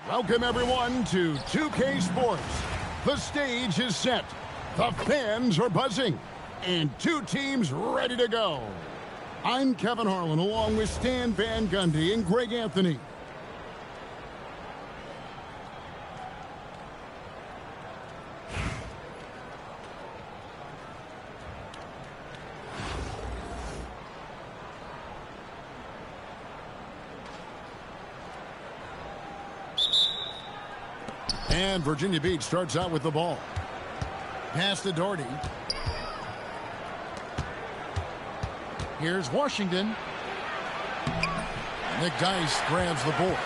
Welcome, everyone, to 2K Sports. The stage is set. The fans are buzzing. And two teams ready to go. I'm Kevin Harlan, along with Stan Van Gundy and Greg Anthony. And Virginia Beach starts out with the ball. Pass to Doherty. Here's Washington. Nick Dice grabs the ball.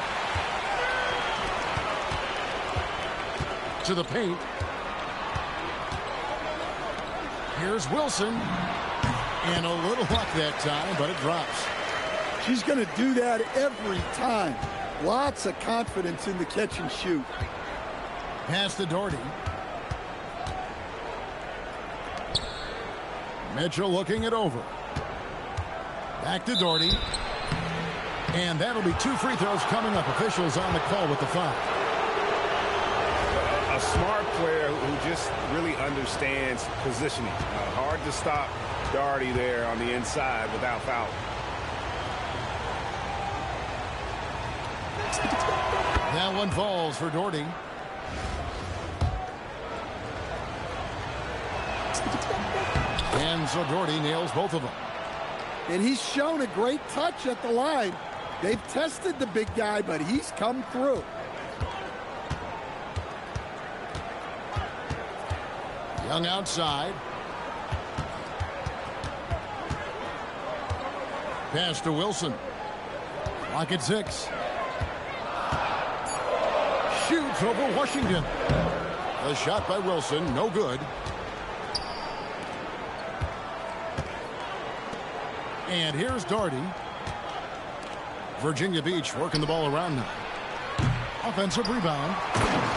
To the paint. Here's Wilson. And a little luck that time, but it drops. She's going to do that every time. Lots of confidence in the catch and shoot. Pass to Doherty. Mitchell looking it over. Back to Doherty. And that'll be 2 free throws coming up. Officials on the call with the foul. A smart player who just really understands positioning. Hard to stop Doherty there on the inside without foul. That one falls for Doherty. And so Doherty nails both of them. And he's shown a great touch at the line. They've tested the big guy, but he's come through. Young outside. Pass to Wilson. Clock at 6. Shoots over Washington. A shot by Wilson, no good. And here's Doherty. Virginia Beach working the ball around now. Offensive rebound.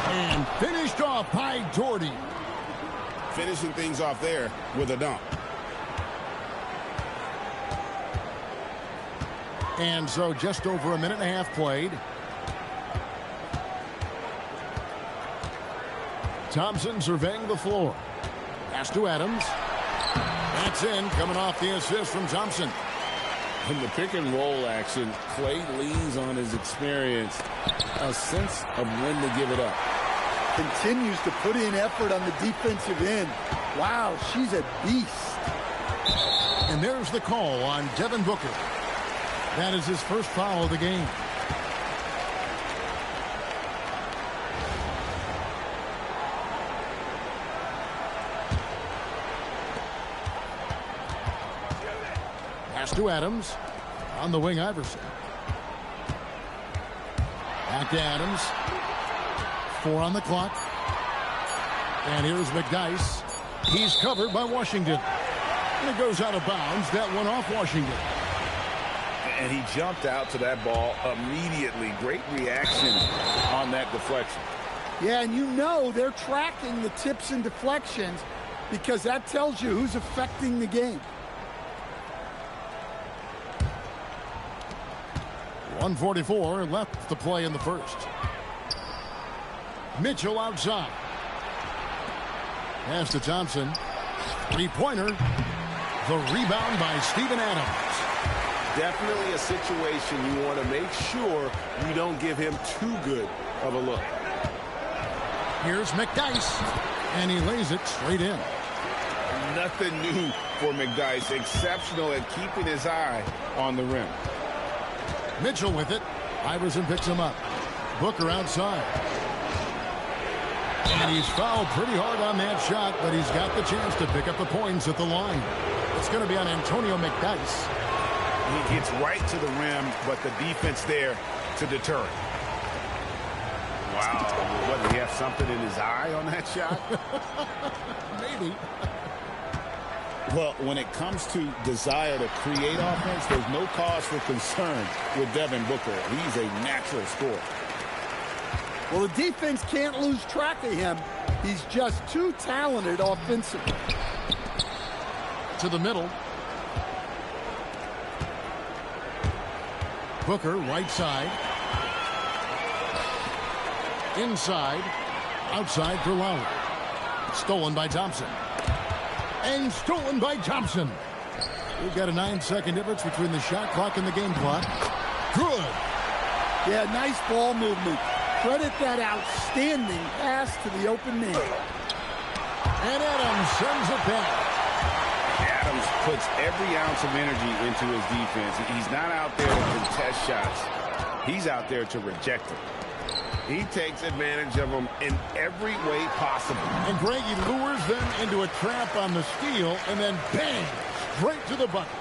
And finished off by Doherty. Finishing things off there with a dunk. And so just over a minute and a half played. Thompson surveying the floor. Pass to Adams. That's in, coming off the assist from Thompson. In the pick and roll action, Clay leans on his experience, a sense of when to give it up. Continues to put in effort on the defensive end. Wow, she's a beast. And there's the call on Devin Booker. That is his first foul of the game. Pass to Adams. On the wing, Iverson. Back to Adams. 4 on the clock. And here's McDice. He's covered by Washington. And it goes out of bounds. That one off Washington. And he jumped out to that ball immediately. Great reaction on that deflection. Yeah, and you know they're tracking the tips and deflections because that tells you who's affecting the game. 1:44 left to play in the first. Mitchell outside. Pass to Thompson. 3-pointer. The rebound by Steven Adams. Definitely a situation you want to make sure you don't give him too good of a look. Here's McDice. And he lays it straight in. Nothing new for McDice. Exceptional at keeping his eye on the rim. Mitchell with it. Iverson picks him up. Booker outside. And he's fouled pretty hard on that shot, but he's got the chance to pick up the points at the line. It's going to be on Antonio McDice. He gets right to the rim, but the defense there to deter it. Wow. What, did he have something in his eye on that shot? Maybe. Well, when it comes to desire to create offense, there's no cause for concern with Devin Booker. He's a natural scorer. Well, the defense can't lose track of him. He's just too talented offensively. To the middle. Booker, right side. Inside. Outside for Lowry. Stolen by Thompson. And stolen by Thompson. We've got a 9-second difference between the shot clock and the game clock. Good. Yeah, nice ball movement. Credit that outstanding pass to the open man. And Adams sends it back. Adams puts every ounce of energy into his defense. He's not out there to contest shots. He's out there to reject them. He takes advantage of them in every way possible. And Greg, he lures them into a trap on the steal, and then bang, straight to the bucket.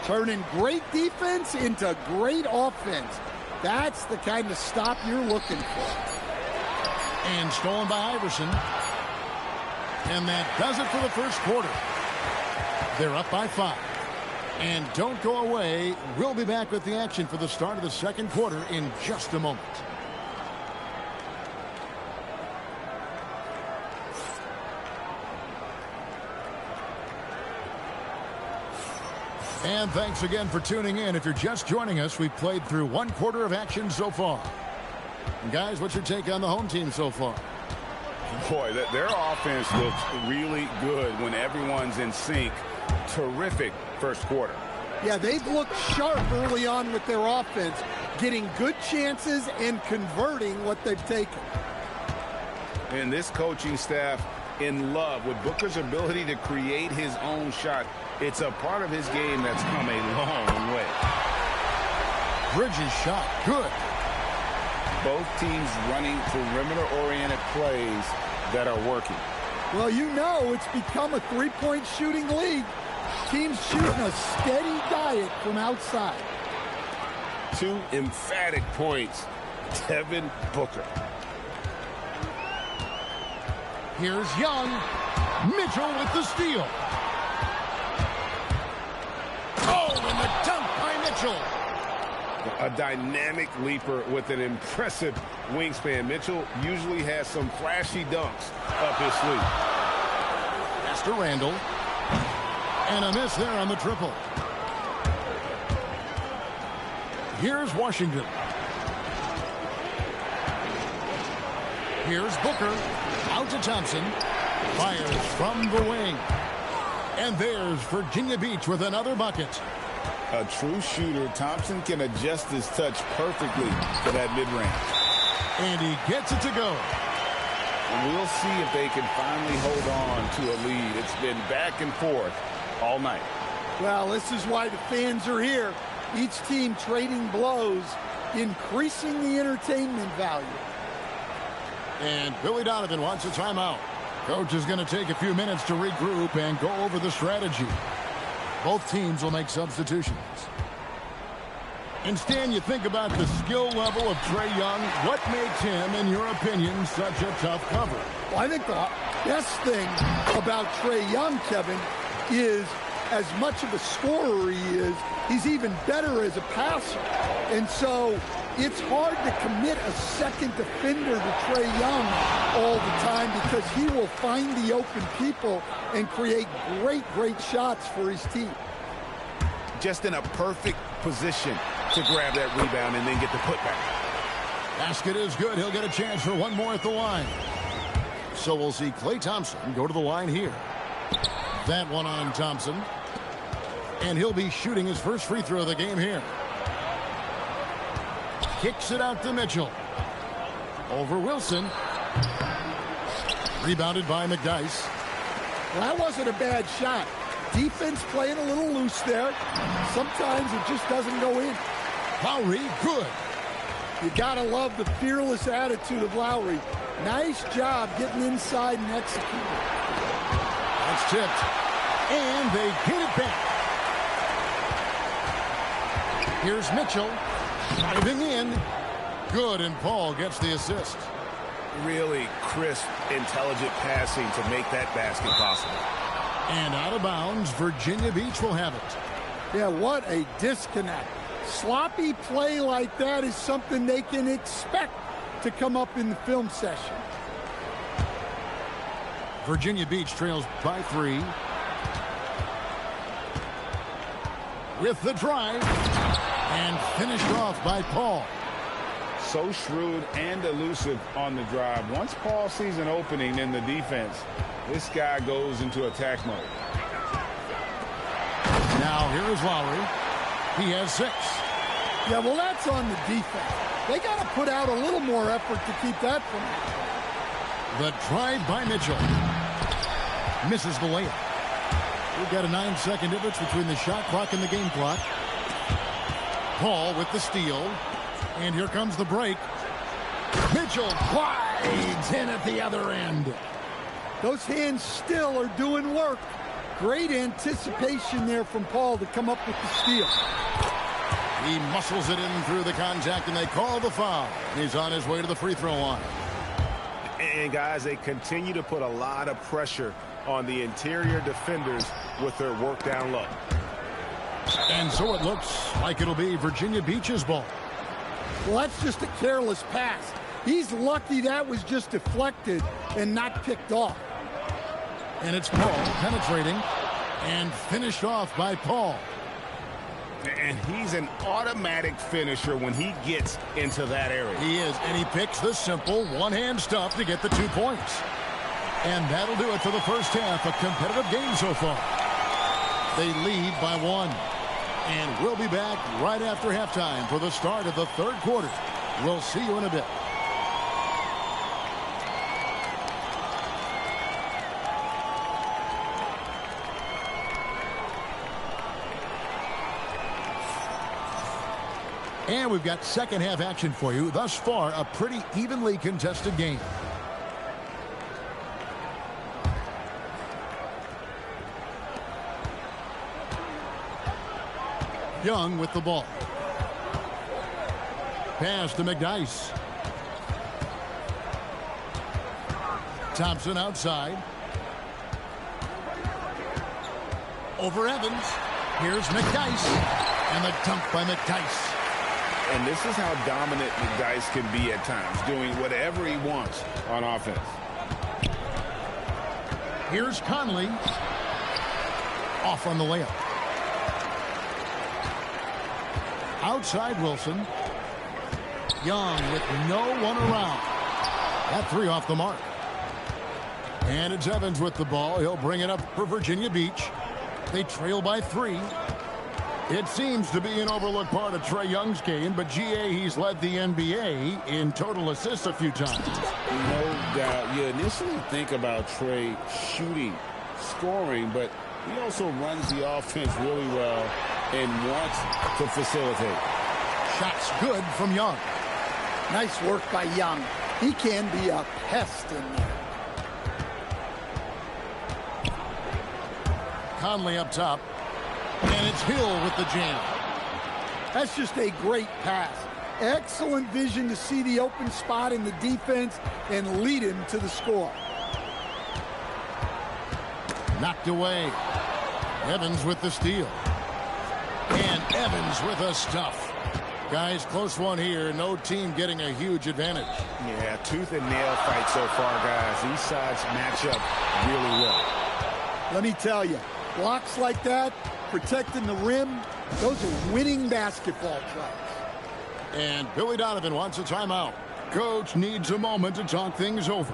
Turning great defense into great offense. That's the kind of stop you're looking for. And stolen by Iverson. And that does it for the first quarter. They're up by 5. And don't go away. We'll be back with the action for the start of the second quarter in just a moment. And thanks again for tuning in. If you're just joining us, we've played through 1 quarter of action so far. And guys, what's your take on the home team so far? Boy, their offense looks really good when everyone's in sync. Terrific first quarter. Yeah, they've looked sharp early on with their offense, getting good chances and converting what they've taken. And this coaching staff in love with Booker's ability to create his own shot. It's a part of his game that's come a long way. Bridges shot. Good. Both teams running perimeter-oriented plays that are working. Well, you know it's become a three-point shooting league. Teams shooting a steady diet from outside. 2 emphatic points. Devin Booker. Here's Young. Mitchell with the steal. Oh, and the dunk by Mitchell. A dynamic leaper with an impressive wingspan. Mitchell usually has some flashy dunks up his sleeve. Pass to Randall. And a miss there on the triple. Here's Washington. Here's Booker. Out to Thompson. Fires from the wing. And there's Virginia Beach with another bucket. A true shooter, Thompson can adjust his touch perfectly for that mid-range. And he gets it to go. We'll see if they can finally hold on to a lead. It's been back and forth all night. Well, this is why the fans are here. Each team trading blows, increasing the entertainment value. And Billy Donovan wants a timeout. Coach is going to take a few minutes to regroup and go over the strategy. Both teams will make substitutions. And Stan, you think about the skill level of Trae Young. What makes him, in your opinion, such a tough cover? Well, I think the best thing about Trae Young, Kevin, is as much of a scorer he is, he's even better as a passer. And so it's hard to commit a second defender to Trae Young all the time because he will find the open people and create great shots for his team. Just in a perfect position to grab that rebound and then get the putback. Basket is good. He'll get a chance for one more at the line. So we'll see Klay Thompson go to the line here. That one on Thompson. And he'll be shooting his first free throw of the game here. Kicks it out to Mitchell. Over Wilson. Rebounded by McDyess. Well, that wasn't a bad shot. Defense playing a little loose there. Sometimes it just doesn't go in. Lowry, good. You gotta love the fearless attitude of Lowry. Nice job getting inside and executing. That's tipped. And they get it back. Here's Mitchell. Driving in. Good, and Paul gets the assist. Really crisp, intelligent passing to make that basket possible. And out of bounds, Virginia Beach will have it. Yeah, what a disconnect. Sloppy play like that is something they can expect to come up in the film session. Virginia Beach trails by 3. With the drive. And finished off by Paul. So shrewd and elusive on the drive. Once Paul sees an opening in the defense, this guy goes into attack mode. Now here is Lowry. He has 6. Yeah, well, that's on the defense. They got to put out a little more effort to keep that from him. The drive by Mitchell. Misses the layup. We've got a 9-second difference between the shot clock and the game clock. Paul with the steal. And here comes the break. Mitchell glides in at the other end. Those hands still are doing work. Great anticipation there from Paul to come up with the steal. He muscles it in through the contact, and they call the foul. He's on his way to the free throw line. And, guys, they continue to put a lot of pressure on the interior defenders with their work down low. And so it looks like it'll be Virginia Beach's ball. Well, that's just a careless pass. He's lucky that was just deflected and not picked off. And it's Paul penetrating and finished off by Paul. And he's an automatic finisher when he gets into that area. He is, and he picks the simple one-hand stuff to get the 2 points. And that'll do it for the first half. A competitive game so far. They lead by 1. And we'll be back right after halftime for the start of the third quarter. We'll see you in a bit. And we've got second half action for you. Thus far, a pretty evenly contested game. Young with the ball. Pass to McDyess. Thompson outside. Over Evans. Here's McDyess. And the dunk by McDyess. And this is how dominant McDyess can be at times, doing whatever he wants on offense. Here's Conley. Off on the layup. Outside Wilson. Young with no one around. That 3 off the mark. And it's Evans with the ball. He'll bring it up for Virginia Beach. They trail by 3. It seems to be an overlooked part of Trae Young's game, but GA, he's led the NBA in total assists a few times. No doubt. You initially think about Trae shooting, scoring, but he also runs the offense really well and wants to facilitate. Shots good from Young. Nice work by Young. He can be a pest in there. Conley up top. And it's Hill with the jam. That's just a great pass. Excellent vision to see the open spot in the defense and lead him to the score. Knocked away. Evans with the steal. And Evans with a stuff. Guys, close one here. No team getting a huge advantage. Yeah, tooth and nail fight so far, guys. These sides match up really well. Let me tell you, blocks like that, protecting the rim, those are winning basketball plays. And Billy Donovan wants a timeout. Coach needs a moment to talk things over.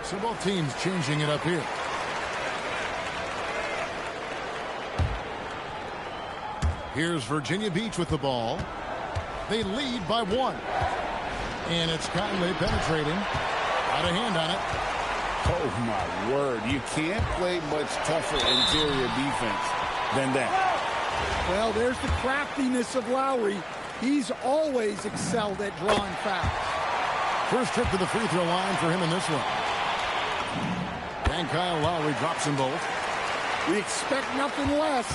So both teams changing it up here. Here's Virginia Beach with the ball. They lead by 1. And it's Conley penetrating. Got a hand on it. Oh, my word. You can't play much tougher interior defense than that. Well, there's the craftiness of Lowry. He's always excelled at drawing fouls. First trip to the free throw line for him in this one. And Kyle Lowry drops them both. We expect nothing less.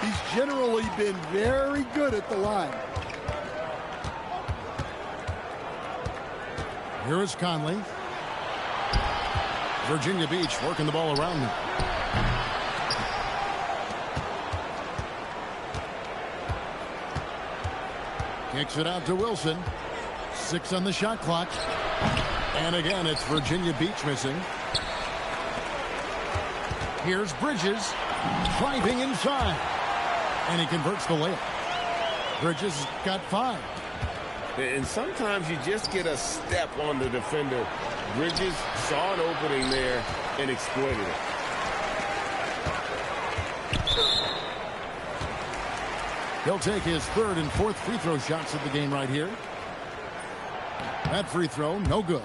He's generally been very good at the line. Here is Conley. Virginia Beach working the ball around him. Kicks it out to Wilson. 6 on the shot clock. And again, it's Virginia Beach missing. Here's Bridges driving inside. And he converts the layup. Bridges got 5. And sometimes you just get a step on the defender. Bridges saw an opening there and exploited it. He'll take his 3rd and 4th free throw shots of the game right here. That free throw, no good.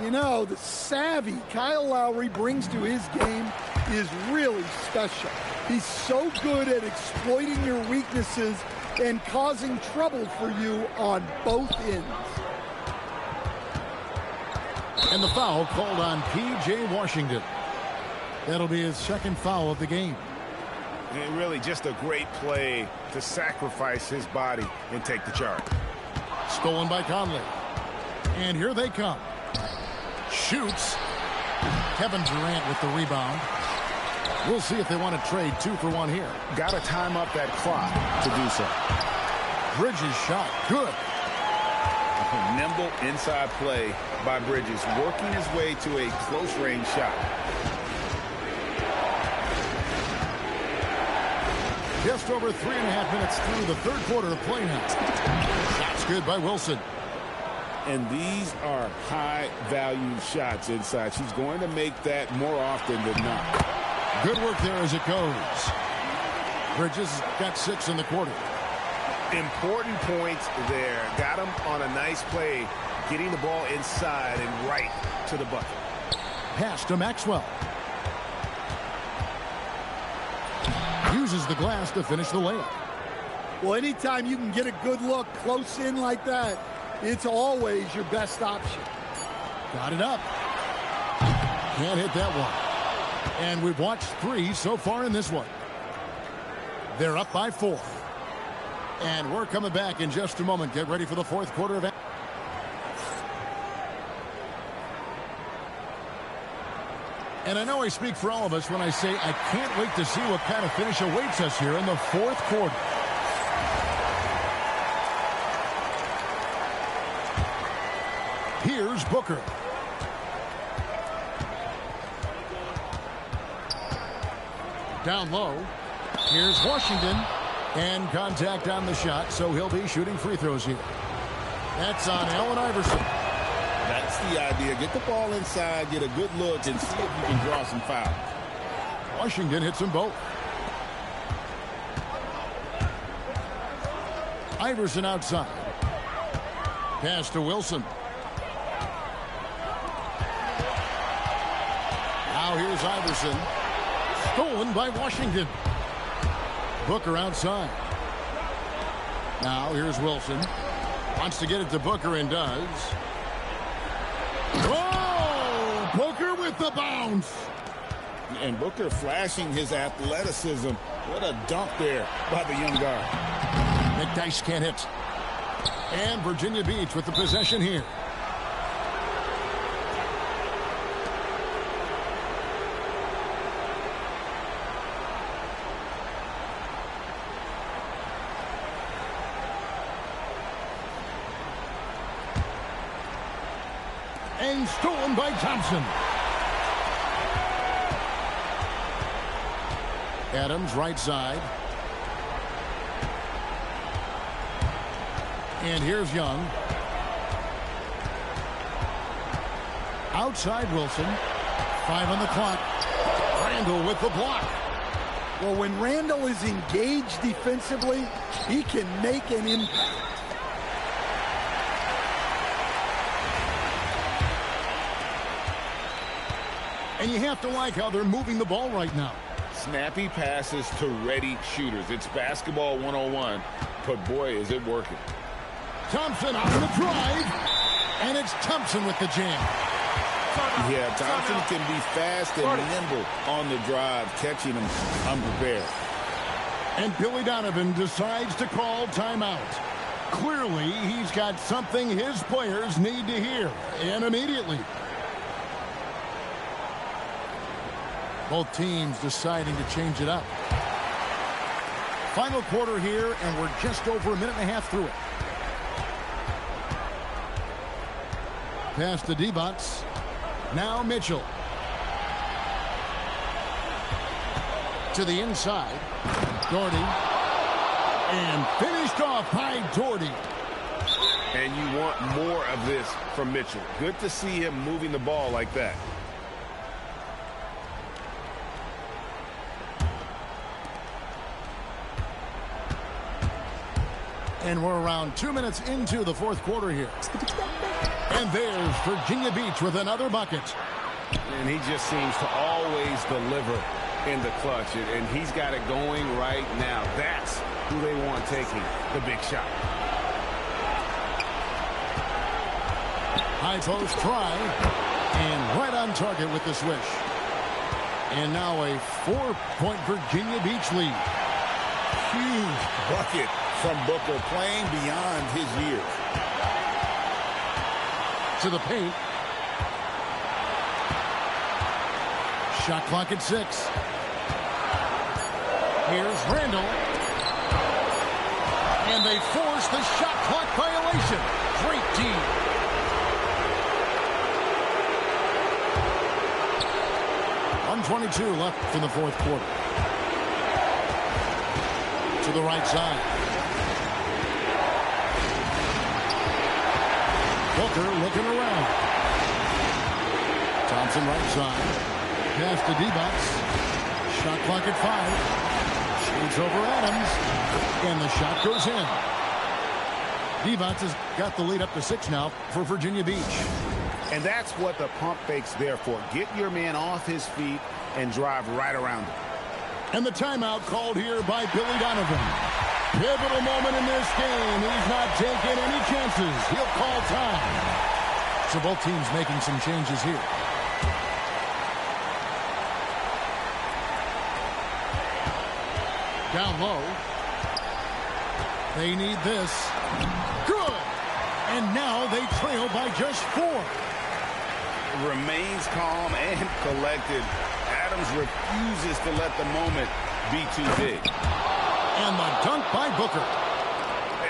You know, the savvy Kyle Lowry brings to his game is really special. He's so good at exploiting your weaknesses and causing trouble for you on both ends. And the foul called on P.J. Washington. That'll be his 2nd foul of the game. And really just a great play to sacrifice his body and take the charge. Stolen by Conley. And here they come. Shoots. Kevin Durant with the rebound. We'll see if they want to trade 2 for 1 here. Got to time up that clock to do so. Bridges shot. Good. A nimble inside play by Bridges, working his way to a close-range shot. Just over 3.5 minutes through the 3rd quarter of play now. Shots good by Wilson. And these are high-value shots inside. She's going to make that more often than not. Good work there as it goes. Bridges got 6 in the quarter. Important points there. Got him on a nice play, getting the ball inside and right to the bucket. Pass to Maxwell. Uses the glass to finish the layup. Well, anytime you can get a good look close in like that, it's always your best option. Got it up. Can't hit that one. And we've watched 3 so far in this one. They're up by 4. And we're coming back in just a moment. Get ready for the 4th quarter of. And I know I speak for all of us when I say I can't wait to see what kind of finish awaits us here in the 4th quarter. Here's Booker. Down low. Here's Washington. And contact on the shot, so he'll be shooting free throws here. That's on Allen Iverson. That's the idea. Get the ball inside, get a good look, and see if you can draw some fouls. Washington hits them both. Iverson outside. Pass to Wilson. Now here's Iverson. Stolen by Washington. Booker outside. Now here's Wilson. Wants to get it to Booker and does. Oh! Booker with the bounce. And Booker flashing his athleticism. What a dunk there by the young guard. McDyess can't hit. And Virginia Beach with the possession here. And stolen by Thompson. Adams right side. And here's Young. Outside Wilson. 5 on the clock. Randall with the block. Well, when Randall is engaged defensively, he can make an impact. And you have to like how they're moving the ball right now. Snappy passes to ready shooters. It's basketball 101, but boy, is it working. Thompson on the drive, and it's Thompson with the jam. Yeah, Thompson can be fast and nimble on the drive, catching him unprepared. And Billy Donovan decides to call timeout. Clearly, he's got something his players need to hear, and immediately. Both teams deciding to change it up. Final quarter here, and we're just over a minute and a half through it. Pass to D-Bots. Now Mitchell. To the inside. Doherty. And finished off by Doherty. And you want more of this from Mitchell. Good to see him moving the ball like that. And we're around 2 minutes into the fourth quarter here. And there's Virginia Beach with another bucket. And he just seems to always deliver in the clutch. And he's got it going right now. That's who they want taking the big shot. High post try. And right on target with the swish. And now a 4-point Virginia Beach lead. Huge bucket from Booker, playing beyond his years. To the paint. Shot clock at 6. Here's Randall. And they force the shot clock violation. Great team. .22 left in the fourth quarter. To the right side. Booker looking around. Thompson right side. Pass to D-Bots. Shot clock at 5. Shoots over Adams. And the shot goes in. D-Bots has got the lead up to 6 now for Virginia Beach. And that's what the pump fake's there for. Get your man off his feet and drive right around him. And the timeout called here by Billy Donovan. Pivotal moment in this game. He's not taking any chances. He'll call time. So both teams making some changes here. Down low. They need this. Good. And now they trail by just 4. Remains calm and collected. Adams refuses to let the moment be too big. And the dunk by Booker.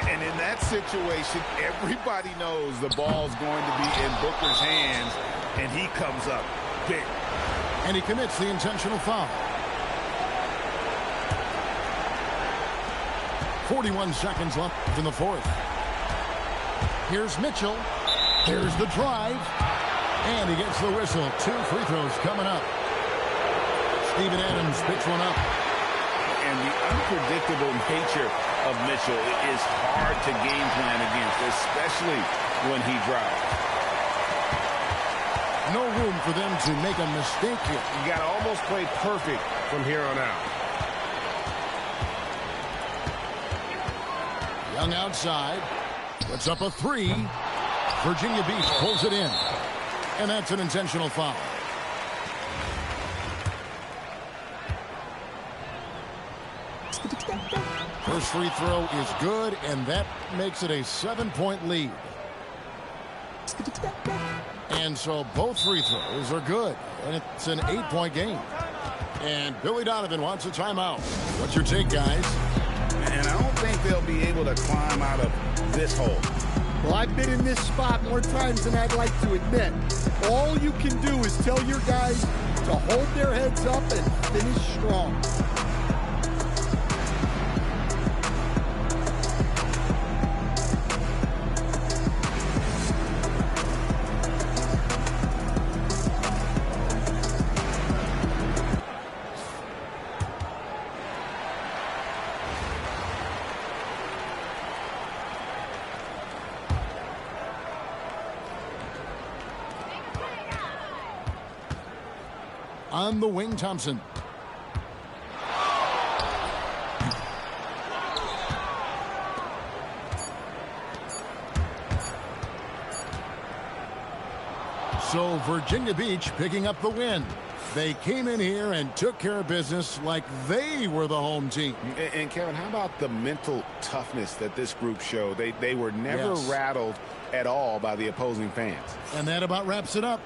And in that situation, everybody knows the ball's going to be in Booker's hands, and he comes up big. And he commits the intentional foul. 41 seconds left in the fourth. Here's Mitchell. Here's the drive. And he gets the whistle. 2 free throws coming up. Steven Adams picks one up. And the unpredictable nature of Mitchell is hard to game plan against, especially when he drives. No room for them to make a mistake here. You got to almost play perfect from here on out. Young outside. Puts up a 3. Virginia Beach pulls it in. And that's an intentional foul. First free throw is good, and that makes it a 7-point lead. And so both free throws are good, and it's an 8-point game. And Billy Donovan wants a timeout. What's your take, guys? And I don't think they'll be able to climb out of this hole. Well, I've been in this spot more times than I'd like to admit. All you can do is tell your guys to hold their heads up and finish strong. On the wing, Thompson. So Virginia Beach picking up the win. They came in here and took care of business like they were the home team. And Kevin, how about the mental toughness that this group showed? They were never rattled at all by the opposing fans. And that about wraps it up.